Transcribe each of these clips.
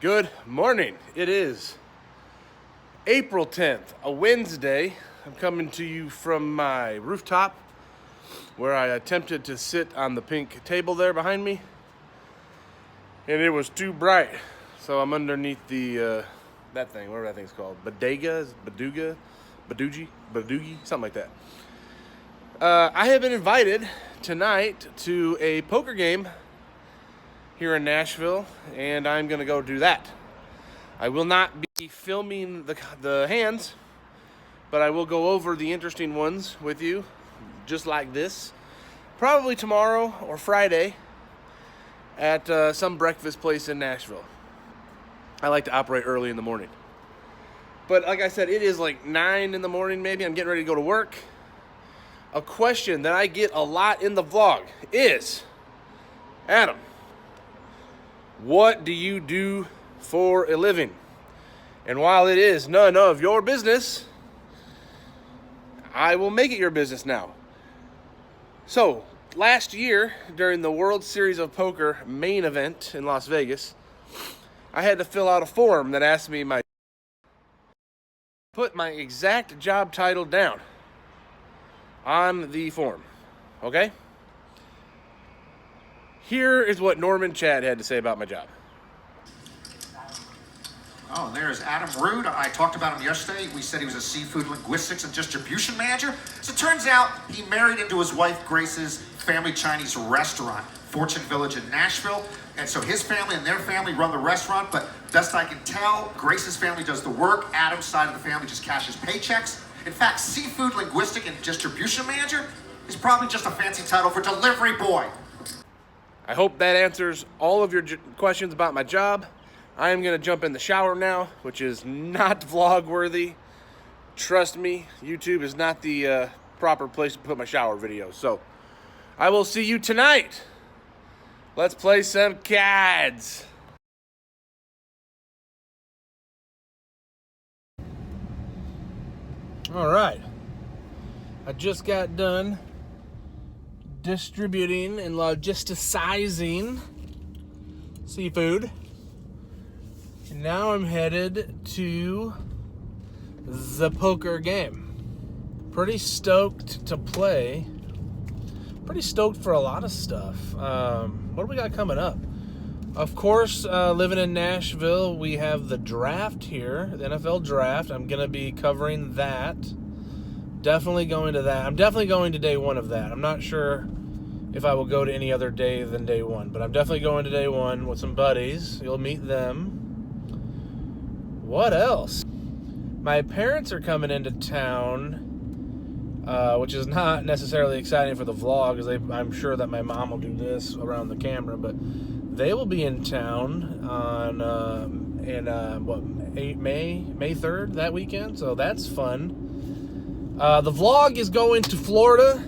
Good morning. It is April 10th, a Wednesday. I'm coming to you from my rooftop where I attempted to sit on the pink table there behind me, and it was too bright. So I'm underneath the, that thing, whatever that thing's called. Bodega, Badoogie, something like that. I have been invited tonight to a poker game here in Nashville, and I'm going to go do that. I will not be filming the hands, but I will go over the interesting ones with you, just like this, probably tomorrow or Friday at some breakfast place in Nashville. I like to operate early in the morning. But like I said, it is like 9 in the morning maybe. I'm getting ready to go to work. A question that I get a lot in the vlog is, Adam, what do you do for a living? And while it is none of your business, I will make it your business now. So, last year, during the World Series of Poker main event in Las Vegas, I had to fill out a form that asked me put my exact job title down on the form. Okay? Here is what Norman Chad had to say about my job. Oh, and there's Adam Rude. I talked about him yesterday. We said he was a seafood linguistics and distribution manager. So it turns out he married into his wife Grace's family Chinese restaurant, Fortune Village in Nashville. And so his family and their family run the restaurant, but best I can tell, Grace's family does the work. Adam's side of the family just cashes paychecks. In fact, seafood linguistic and distribution manager is probably just a fancy title for delivery boy. I hope that answers all of your questions about my job. I am going to jump in the shower now, which is not vlog worthy. Trust me, YouTube is not the proper place to put my shower videos. So I will see you tonight. Let's play some cards. All right. I just got done distributing and logisticizing seafood. And now I'm headed to the poker game. Pretty stoked to play. Pretty stoked for a lot of stuff. What do we got coming up? Of course, living in Nashville, we have the draft here, the NFL draft. I'm going to be covering that. Definitely going to that. I'm definitely going to day one of that. I'm not sure if I will go to any other day than day one, but I'm definitely going to day one with some buddies. You'll meet them. What else? My parents are coming into town, which is not necessarily exciting for the vlog, because I'm sure that my mom will do this around the camera, but they will be in town on May 3rd, that weekend, so that's fun. The vlog is going to Florida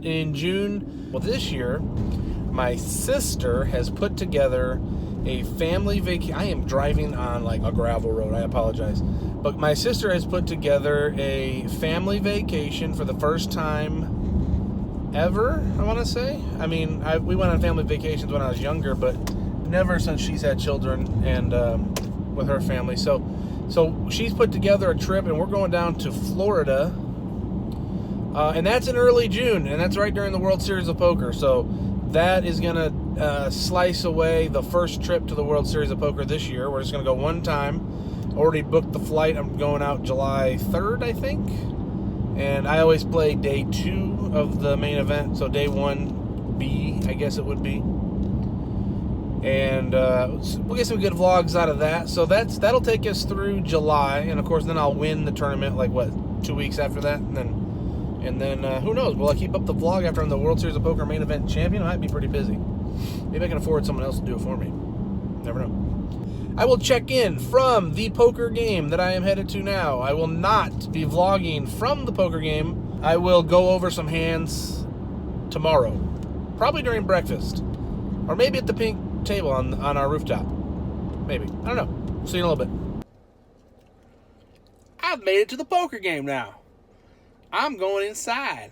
in June. Well, this year, my sister has put together a family vacation. I am driving on like a gravel road. I apologize. But my sister has put together a family vacation for the first time ever, I want to say. I mean, we went on family vacations when I was younger, but never since she's had children and with her family. So she's put together a trip, and we're going down to Florida. And that's in early June, and that's right during the World Series of Poker. So that is going to slice away the first trip to the World Series of Poker this year. We're just going to go one time. Already booked the flight. I'm going out July 3rd, I think. And I always play day 2 of the main event, so day 1B, I guess it would be. And we'll get some good vlogs out of that. So that'll take us through July, and of course then I'll win the tournament like 2 weeks after that, and then who knows? Will I keep up the vlog after I'm the World Series of Poker main event champion? I might be pretty busy. Maybe I can afford someone else to do it for me. Never know. I will check in from the poker game that I am headed to now. I will not be vlogging from the poker game. I will go over some hands tomorrow. Probably during breakfast. Or maybe at the pink table on our rooftop. Maybe. I don't know. See you in a little bit. I've made it to the poker game now. I'm going inside.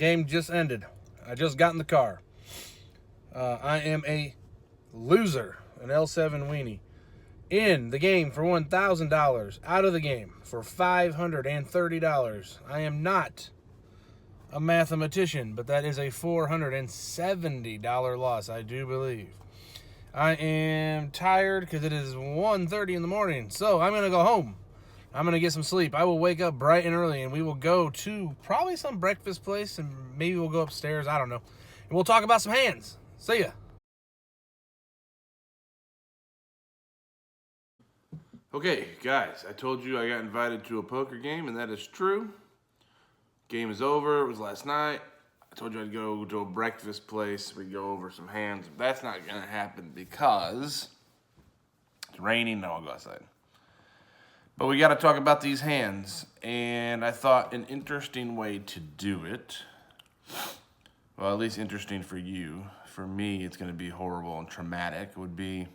Game just ended. I just got in the car. I am a loser, an L7 weenie. In the game for $1,000. Out of the game for $530. I am not a mathematician, but that is a $470 loss, I do believe. I am tired because it is 1:30 in the morning, so I'm going to go home. I'm going to get some sleep. I will wake up bright and early, and we will go to probably some breakfast place, and maybe we'll go upstairs. I don't know. And we'll talk about some hands. See ya. Okay, guys, I told you I got invited to a poker game, and that is true. Game is over. It was last night. I told you I'd go to a breakfast place. We'd go over some hands. That's not going to happen because it's raining. No, I'll go outside. But we got to talk about these hands, and I thought an interesting way to do it, well, at least interesting for you. For me, it's going to be horrible and traumatic, would be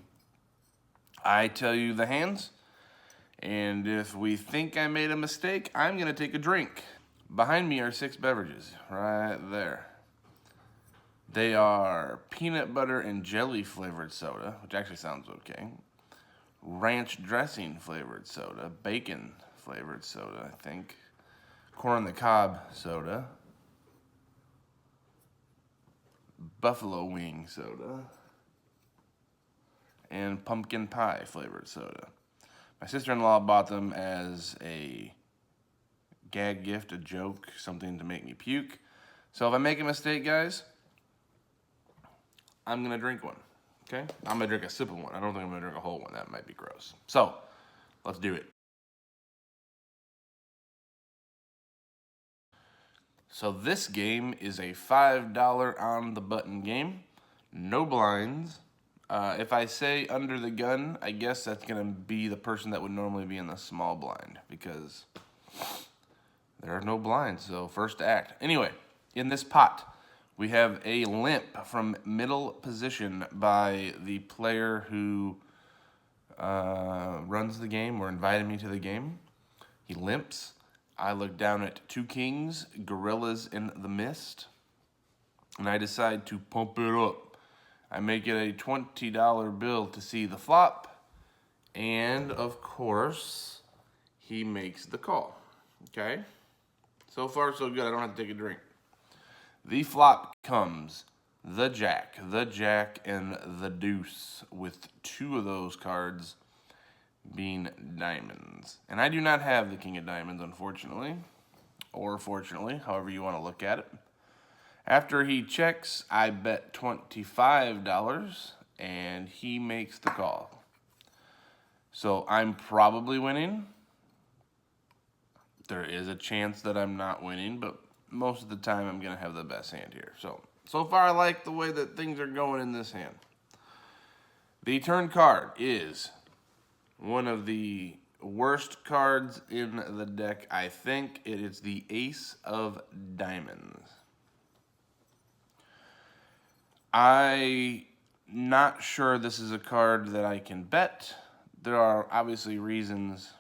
I tell you the hands, and if we think I made a mistake, I'm going to take a drink. Behind me are 6 beverages, right there. They are peanut butter and jelly flavored soda, which actually sounds okay. Ranch dressing flavored soda, bacon flavored soda, I think. Corn on the cob soda. Buffalo wing soda. And pumpkin pie flavored soda. My sister-in-law bought them as a gag gift, a joke, something to make me puke. So if I make a mistake, guys, I'm going to drink one, okay? I'm going to drink a sip of one. I don't think I'm going to drink a whole one. That might be gross. So let's do it. So this game is a $5 on the button game. No blinds. If I say under the gun, I guess that's going to be the person that would normally be in the small blind because there are no blinds, so first to act. Anyway, in this pot, we have a limp from middle position by the player who runs the game or invited me to the game. He limps. I look down at 2 kings, gorillas in the mist, and I decide to pump it up. I make it a $20 bill to see the flop, and of course, he makes the call, okay? So far, so good. I don't have to take a drink. The flop comes the jack, and the deuce, with 2 of those cards being diamonds. And I do not have the king of diamonds, unfortunately, or fortunately, however you want to look at it. After he checks, I bet $25, and he makes the call. So I'm probably winning. There is a chance that I'm not winning, but most of the time I'm going to have the best hand here. So far I like the way that things are going in this hand. The turn card is one of the worst cards in the deck, I think. It is the Ace of Diamonds. I'm not sure this is a card that I can bet. There are obviously reasons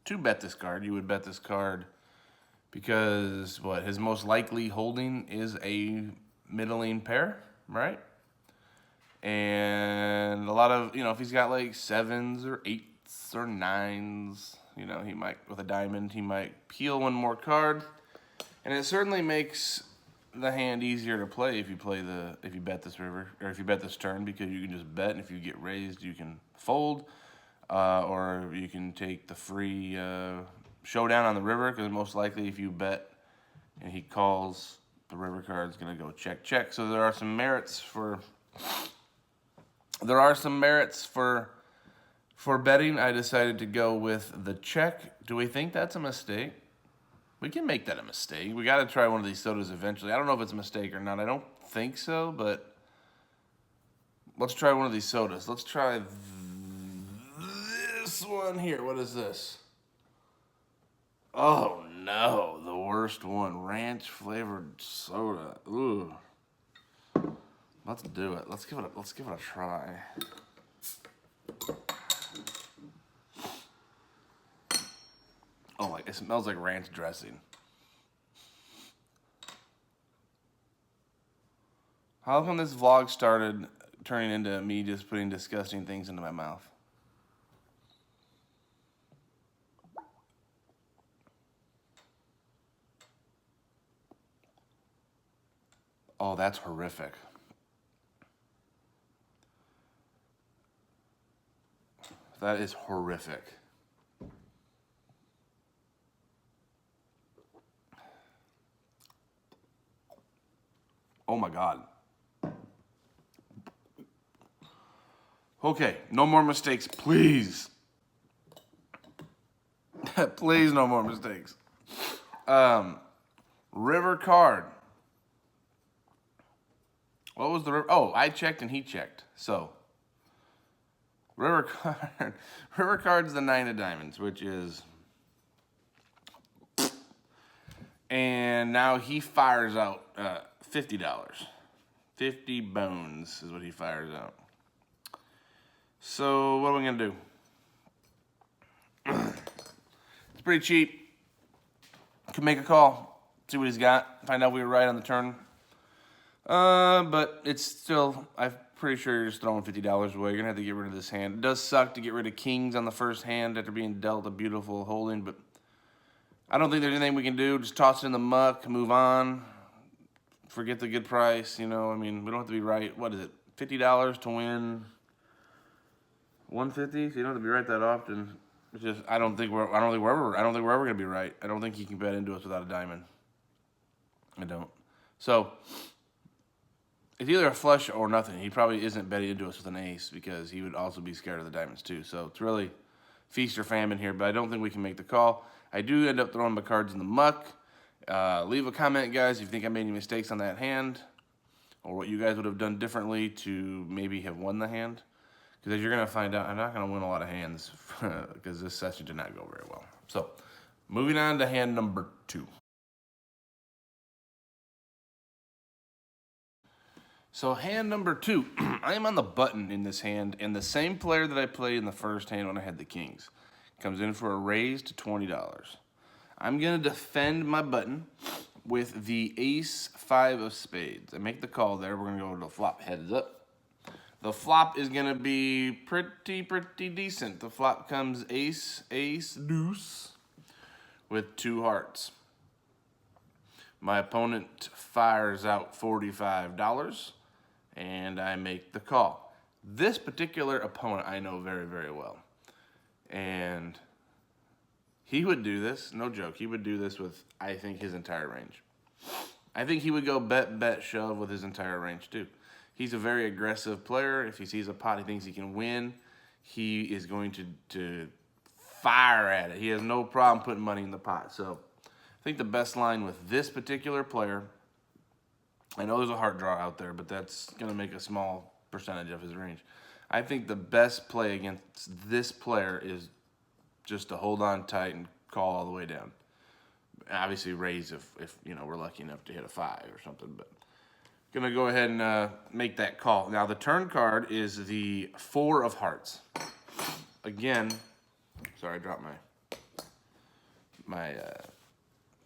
to bet this card. You would bet this card because, his most likely holding is a middling pair, right? And a lot of, if he's got like 7s or 8s or 9s, he might, with a diamond, he might peel one more card. And it certainly makes the hand easier to play if you bet this river, or if you bet this turn, because you can just bet, and if you get raised, you can fold, or you can take the free showdown on the river, because most likely if you bet and he calls, the river card's going to go check, check. So there are some merits for betting. I decided to go with the check. Do we think that's a mistake? We can make that a mistake. We got to try one of these sodas eventually. I don't know if it's a mistake or not. I don't think so, but let's try one of these sodas. Let's try this one here. What is this? Oh no, the worst one. Ranch flavored soda. Ooh. Let's do it. Let's give it a try. Oh my, it smells like ranch dressing. How come this vlog started turning into me just putting disgusting things into my mouth? Oh, that's horrific. That is horrific. Oh my God. Okay, no more mistakes, please. Please, no more mistakes. River card. What was the river? Oh, I checked and he checked. So, river card. River card's the 9 of diamonds, which is. And now he fires out $50. 50 bones is what he fires out. So, what are we going to do? It's pretty cheap. Could make a call, see what he's got, find out we were right on the turn. But it's still, I'm pretty sure you're just throwing $50 away. You're going to have to get rid of this hand. It does suck to get rid of kings on the first hand after being dealt a beautiful holding, but I don't think there's anything we can do. Just toss it in the muck, move on, forget the good price, you know. I mean, we don't have to be right. What is it, $50 to win 150? So you don't have to be right that often. It's just I don't think we're ever gonna be right. I don't think he can bet into us without a diamond. I don't. So it's either a flush or nothing. He probably isn't betting into us with an ace because he would also be scared of the diamonds too. So it's really feast or famine here, but I don't think we can make the call. I do end up throwing my cards in the muck. Leave a comment, guys, if you think I made any mistakes on that hand or what you guys would have done differently to maybe have won the hand. Because as you're going to find out, I'm not going to win a lot of hands because this session did not go very well. So, moving on to hand number 2. So, hand number 2, I am on the button in this hand, and the same player that I played in the first hand when I had the kings comes in for a raise to $20. I'm going to defend my button with the ace 5 of spades. I make the call there. We're going to go to the flop heads up. The flop is going to be pretty decent. The flop comes ace, ace, deuce with 2 hearts. My opponent fires out $45, and I make the call. This particular opponent I know very, very well. And he would do this, no joke, he would do this with, I think, his entire range. I think he would go bet, shove with his entire range, too. He's a very aggressive player. If he sees a pot he thinks he can win, he is going to fire at it. He has no problem putting money in the pot. So I think the best line with this particular player, I know there's a heart draw out there, but that's going to make a small percentage of his range. I think the best play against this player is just to hold on tight and call all the way down. Obviously raise if you know we're lucky enough to hit a 5 or something, but going to go ahead and make that call. Now, the turn card is the 4 of hearts. Again, sorry, I dropped my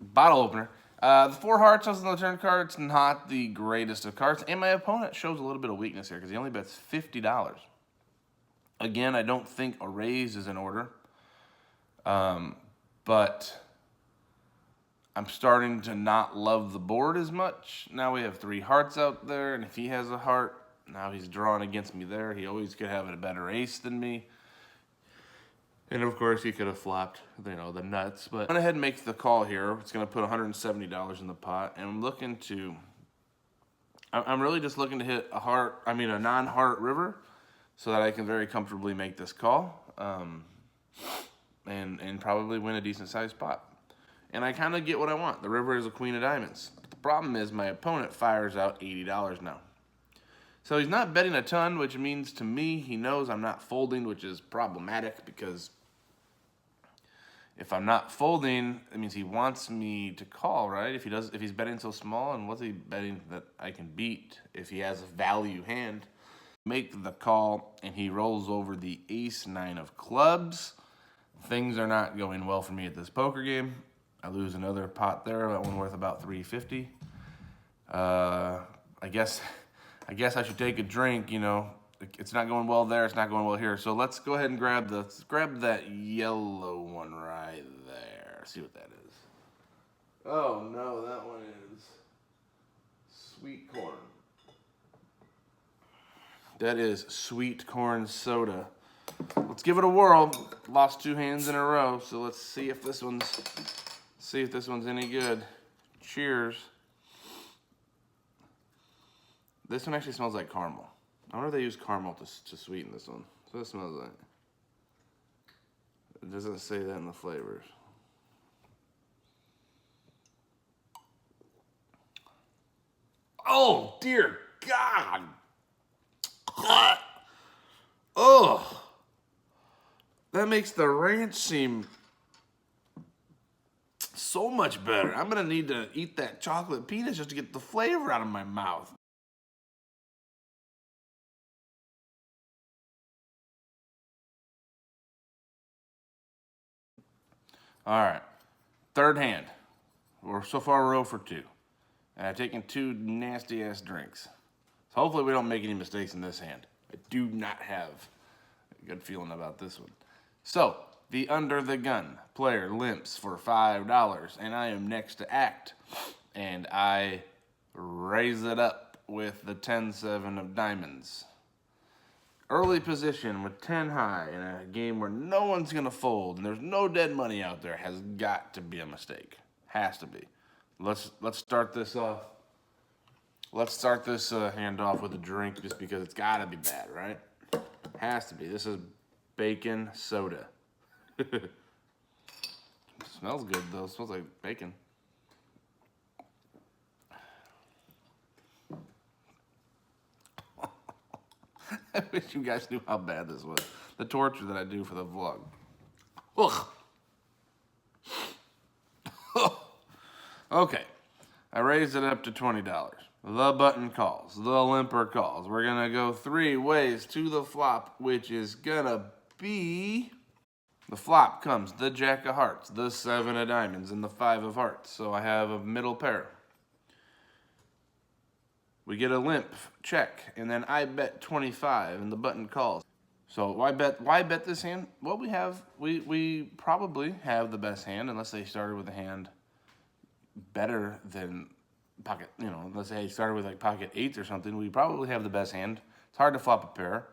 bottle opener. The 4 hearts on the turn card, it's not the greatest of cards. And my opponent shows a little bit of weakness here because he only bets $50. Again, I don't think a raise is in order. But I'm starting to not love the board as much. Now we have 3 hearts out there, and if he has a heart, now he's drawing against me there. He always could have a better ace than me. And of course, he could have flopped, you know, the nuts. But I went ahead and make the call here. It's going to put $170 in the pot, and I'm really just looking to hit a non-heart river, so that I can very comfortably make this call, and probably win a decent-sized pot. And I kind of get what I want. The river is a queen of diamonds. But the problem is my opponent fires out $80 now. So he's not betting a ton, which means to me he knows I'm not folding, which is problematic because if I'm not folding, it means he wants me to call, right? If he's betting so small, and what's he betting that I can beat if he has a value hand? Make the call, and he rolls over the ace 9 of clubs. Things are not going well for me at this poker game. I lose another pot there, that one worth about $350. I guess I guess I should take a drink, you know. It's not going well there, it's not going well here. So let's go ahead and grab that yellow one right there. See what that is. Oh no, that one is sweet corn. That is sweet corn soda. Let's give it a whirl. Lost 2 hands in a row, so let's see if this one's any good. Cheers. This one actually smells like caramel. I wonder if they use caramel to sweeten this one. So it smells like. It doesn't say that in the flavors. Oh dear God! Oh, that makes the ranch seem so much better. I'm gonna need to eat that chocolate penis just to get the flavor out of my mouth. All right, third hand. So far we're 0 for 2. And I've taken 2 nasty ass drinks. So hopefully we don't make any mistakes in this hand. I do not have a good feeling about this one. So, the under the gun player limps for $5, and I am next to act. And I raise it up with the 10-7 of diamonds. Early position with 10 high in a game where no one's gonna fold and there's no dead money out there has got to be a mistake. Has to be. Let's start this off. Let's start this hand off with a drink just because it's gotta be bad, right? Has to be. This is bacon soda. Smells good though. It smells like bacon. I wish you guys knew how bad this was. The torture that I do for the vlog. Ugh. Okay. I raised it up to $20. The button calls. The limper calls. We're going to go 3 ways to the flop, which is going to be... The flop comes the jack of hearts, the 7 of diamonds, and the 5 of hearts. So I have a middle pair. We get a limp check, and then I bet 25, and the button calls. So why bet this hand? Well, we probably have the best hand, unless they started with a hand better than pocket, you know, let's say he started with like pocket 8s or something. We probably have the best hand. It's hard to flop a pair.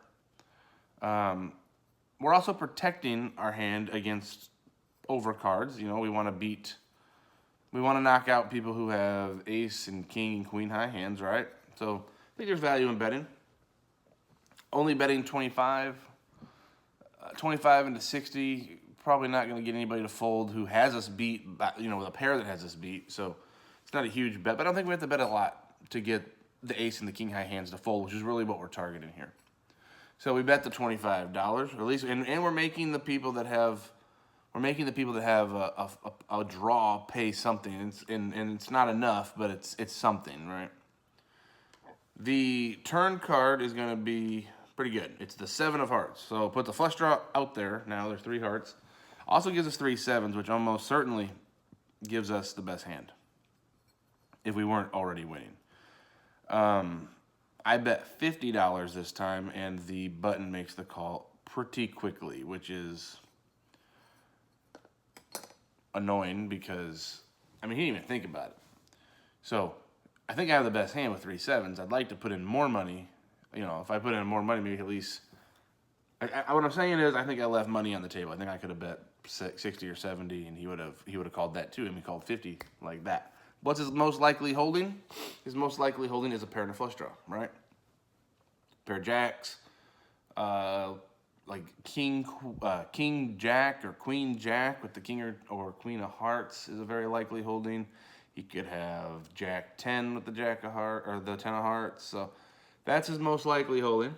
We're also protecting our hand against overcards. You know, we want to knock out people who have ace and king and queen high hands, right? So I think there's value in betting. Only betting 25 into 60, probably not going to get anybody to fold who has us beat, you know, with a pair that has us beat. So it's not a huge bet, but I don't think we have to bet a lot to get the ace and the king high hands to fold, which is really what we're targeting here. So we bet the $25, or at least, and we're making the people that have, a draw pay something, and it's not enough, but it's something, right? The turn card is going to be pretty good. It's the 7 of hearts. So put the flush draw out there. Now there's 3 hearts. Also gives us 3 sevens, which almost certainly gives us the best hand if we weren't already winning. I bet $50 this time, and the button makes the call pretty quickly, which is annoying because, I mean, he didn't even think about it. So I think I have the best hand with 3 sevens. I'd like to put in more money. You know, if I put in more money, maybe at least... what I'm saying is, I think I left money on the table. I think I could have bet 60 or 70, and he would have called that too, and he called 50 like that. What's his most likely holding? His most likely holding is a pair and a flush draw, right? Pair of jacks, like king jack or queen jack with the king or queen of hearts is a very likely holding. He could have jack 10 with the jack of heart or the 10 of hearts. So that's his most likely holding.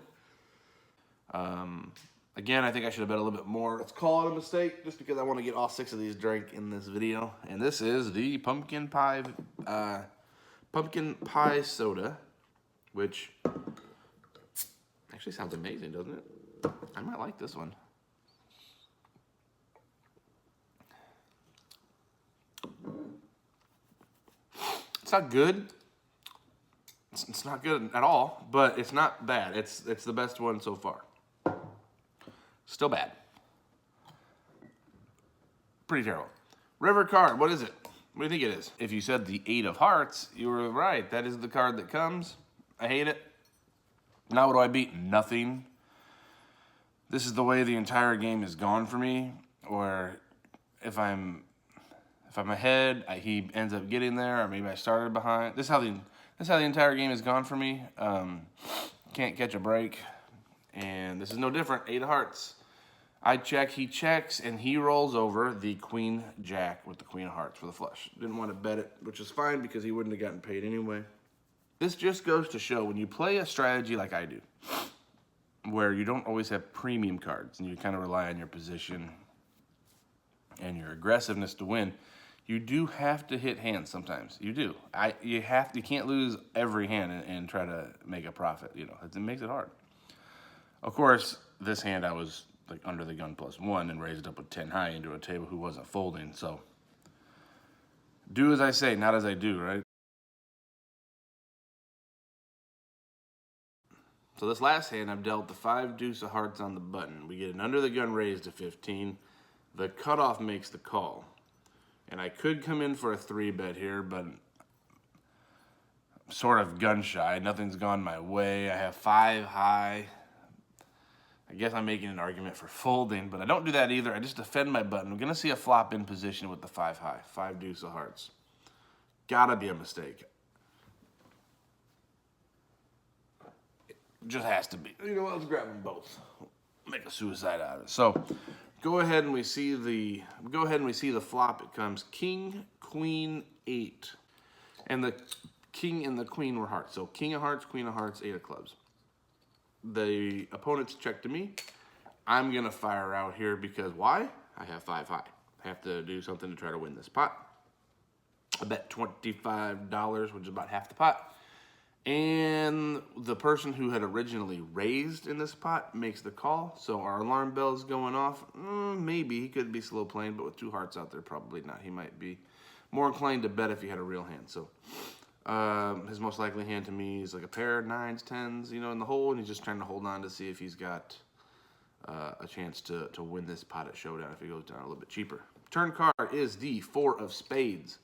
Again, I think I should have bet a little bit more. Let's call it a mistake just because I want to get all 6 of these drank in this video. And this is the pumpkin pie soda, which actually sounds amazing, doesn't it? I might like this one. It's not good. It's not good at all, but it's not bad. It's the best one so far. Still bad. Pretty terrible. River card, what is it? What do you think it is? If you said the 8 of hearts, you were right. That is the card that comes. I hate it. Now what do I beat? Nothing. This is the way the entire game is gone for me, where if I'm ahead, he ends up getting there, or maybe I started behind. This is how the entire game is gone for me. Can't catch a break, and this is no different. 8 of hearts. I check, he checks, and he rolls over the Queen Jack with the Queen of Hearts for the flush. Didn't want to bet it, which is fine because he wouldn't have gotten paid anyway. This just goes to show when you play a strategy like I do, where you don't always have premium cards and you kind of rely on your position and your aggressiveness to win, you do have to hit hands sometimes. You do. You can't lose every hand and try to make a profit. You know, it makes it hard. Of course, this hand I was like under the gun +1 and raised it up with 10 high into a table who wasn't folding. So do as I say, not as I do, right? So this last hand, I've dealt the 5 deuce of hearts on the button. We get an under the gun raise to 15. The cutoff makes the call. And I could come in for a 3-bet here, but I'm sort of gun shy. Nothing's gone my way. I have 5 high. I guess I'm making an argument for folding, but I don't do that either. I just defend my button. I'm going to see a flop in position with the 5 high. 5 deuce of hearts. Gotta be a mistake. Just has to be. You know what? Let's grab them both. Make a suicide out of it. So go ahead and we see the flop. It comes king, queen, 8. And the king and the queen were hearts. So king of hearts, queen of hearts, 8 of clubs. The opponent's check to me. I'm going to fire out here because why? I have 5 high. I have to do something to try to win this pot. I bet $25, which is about half the pot. And the person who had originally raised in this pot makes the call. So our alarm bell is going off. Maybe he could be slow playing, but with 2 hearts out there, probably not. He might be more inclined to bet if he had a real hand. So his most likely hand to me is like a pair, 9s, 10s, you know, in the hole, and he's just trying to hold on to see if he's got a chance to win this pot at showdown if he goes down a little bit cheaper. Turn card is the 4 of spades.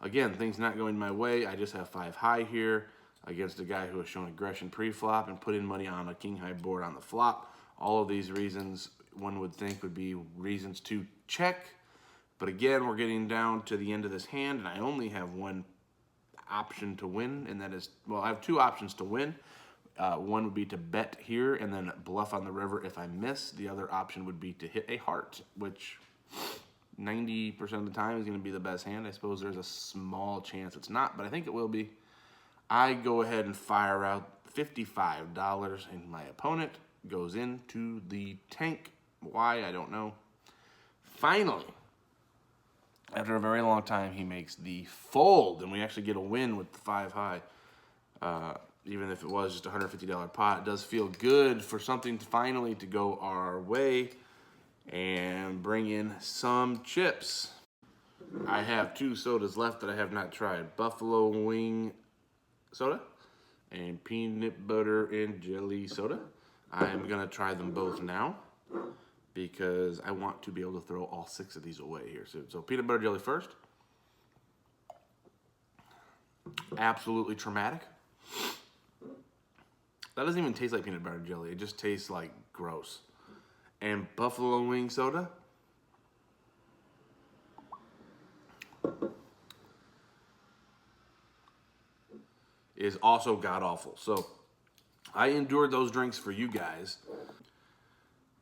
Again, things not going my way. I just have 5 high here against a guy who has shown aggression pre-flop and put in money on a king high board on the flop. All of these reasons one would think would be reasons to check. But again, we're getting down to the end of this hand, and I only have one option to win, and that is, well, I have 2 options to win. One would be to bet here and then bluff on the river if I miss. The other option would be to hit a heart, which 90% of the time is going to be the best hand. I suppose there's a small chance it's not, but I think it will be. I go ahead and fire out $55, and my opponent goes into the tank. Why? I don't know. Finally, after a very long time, he makes the fold, and we actually get a win with the 5 high. Even if it was just a $150 pot, it does feel good for something finally to go our way and bring in some chips. I have 2 sodas left that I have not tried. Buffalo Wing soda and peanut butter and jelly soda. I'm going to try them both now because I want to be able to throw all 6 of these away here soon. So peanut butter jelly first. Absolutely traumatic. That doesn't even taste like peanut butter jelly. It just tastes like gross. And Buffalo Wing soda. Is also god-awful. So I endured those drinks for you guys.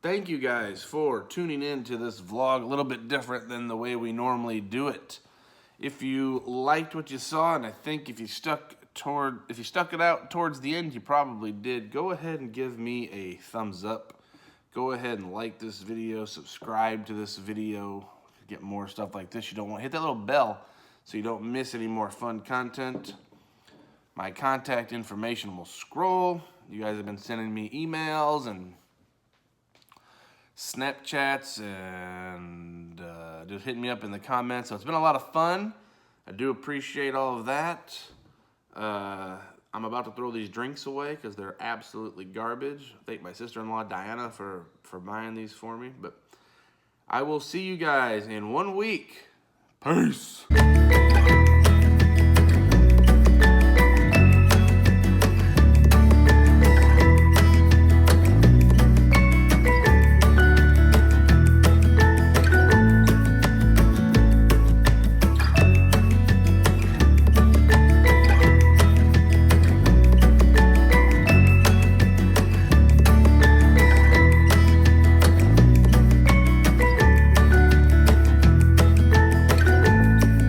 Thank you guys for tuning in to this vlog, a little bit different than the way we normally do it. If you liked what you saw, and I think if you stuck it out towards the end, you probably did, go ahead and give me a thumbs up. Go ahead and like this video, subscribe to this video, get more stuff like this. You don't want to hit that little bell so you don't miss any more fun content. My contact information will scroll. You guys have been sending me emails and Snapchats and just hitting me up in the comments. So it's been a lot of fun. I do appreciate all of that. I'm about to throw these drinks away because they're absolutely garbage. Thank my sister-in-law, Diana, for buying these for me. But I will see you guys in 1 week. Peace.